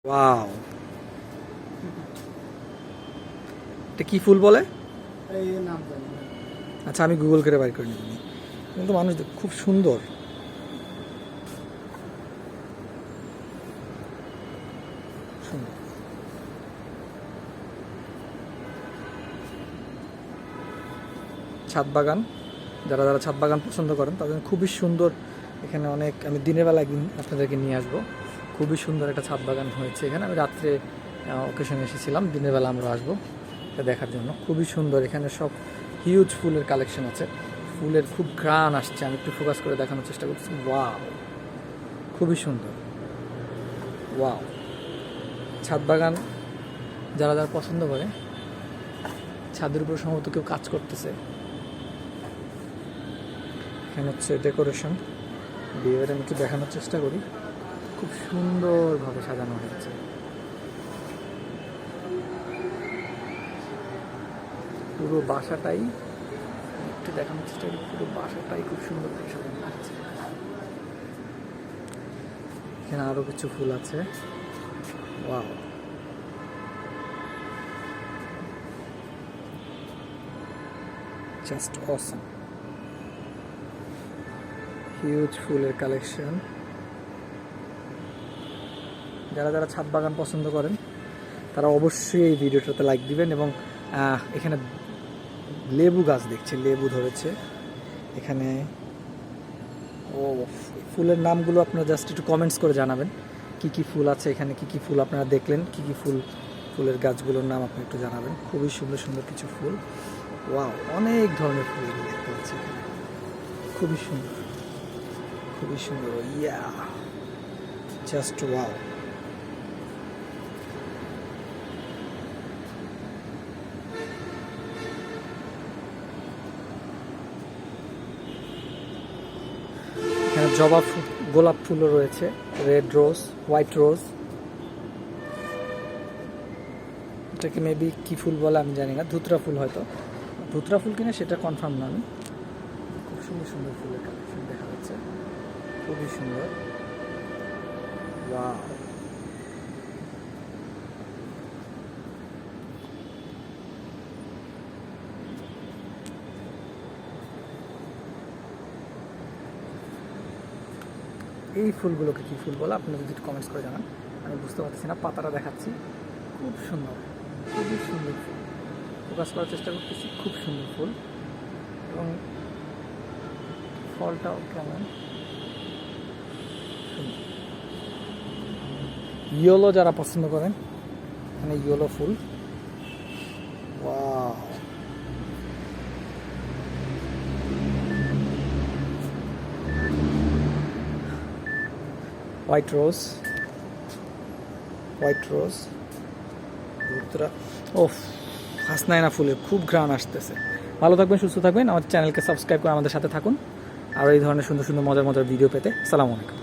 Wow, এটা কি ফুল বলে? আচ্ছা, আমি গুগল করে বাইর করে নিব। কিন্তু মানুষ খুব সুন্দর। সুন্দর ছাদ বাগান, যারা যারা ছাদ বাগান পছন্দ করেন তাদের খুবই সুন্দর। এখানে অনেক, আমি দিনের বেলা একদিন আপনাদেরকে নিয়ে আসবো। খুবই সুন্দর একটা ছাদ বাগান হয়েছে এখানে। আমি রাত্রে অকেশনে এসেছিলাম, দিনের বেলা আমরা আসবো এটা দেখার জন্য। খুবই সুন্দর, এখানে সব হিউজ ফুলের কালেকশন আছে। ফুলের খুব ঘ্রাণ আসছে, আমি একটু ফোকাস করে দেখানোর চেষ্টা করছি। ওয়াও, খুবই সুন্দর। ওয়াও, ছাদ বাগান যারা যারা পছন্দ করে, ছাদের উপর সম্ভবত কেউ কাজ করতেছে। এখানে হচ্ছে ডেকোরেশন, বিয়ের আমি একটু দেখানোর চেষ্টা করি। খুব সুন্দরভাবে সাজানো হয়েছে। পুরো বাসাটাই একটু দেখানোর চেষ্টা করি। পুরো বাসাটাই খুব সুন্দর করে সাজানো হয়েছে। এখানে আরো কিছু ফুল আছে। ওয়াও, জাস্ট অসম। হিউজ ফুলের কালেকশন। যারা যারা ছাদ বাগান পছন্দ করেন তারা অবশ্যই এই ভিডিওটাতে লাইক দিবেন। এবং এখানে লেবু গাছ দেখছি, লেবু ধরেছে এখানে। ও, ফুলের নামগুলো আপনারা জাস্ট একটু কমেন্টস করে জানাবেন কি কি ফুল আছে এখানে, কি কি ফুল আপনারা দেখলেন, কি কি ফুলের গাছগুলোর নাম আপনি একটু জানাবেন। খুবই সুন্দর সুন্দর কিছু ফুল। ওয়াও, অনেক ধরনের ফুল দেখতে পাচ্ছি এখানে। খুবই সুন্দর, খুবই সুন্দর। ইয়া, জাস্ট ওয়াও। এখানে জবা ফুল, গোলাপ ফুলও রয়েছে, রেড রোজ, হোয়াইট রোজ। এটাকে মেবি কি ফুল বলে আমি জানি না, ধুতরা ফুল হয়তো। ধুতরা ফুল কিনা সেটা কনফার্ম না আমি। খুব সুন্দর সুন্দর ফুলের কালেকশন দেখা যাচ্ছে, খুবই সুন্দর। ওয়াও, এই ফুলগুলোকে কি ফুল বলে আপনারা যদি কমেন্টস করে জানান। আমি বুঝতে পারতেছি না, পাতাটা দেখাচ্ছি। খুব সুন্দর, খুবই সুন্দর ফুল। ফোকাস করার চেষ্টা করতেছি। খুব সুন্দর ফুল এবং ফলটাও কেমন সুন্দর। ইয়েলো যারা পছন্দ করেন, মানে ইয়েলো ফুল। Wow, white rose, white rose, ধুতরা। ওফ, হাসনায়না ফুলের খুব ঘ্রাণ আসতেছে। ভালো থাকবেন, সুস্থ থাকবেন। আমাদের চ্যানেলকে সাবস্ক্রাইব করে আমাদের সাথে থাকুন আর এই ধরনের সুন্দর সুন্দর মজার মজার ভিডিও পেতে। আসসালামু আলাইকুম।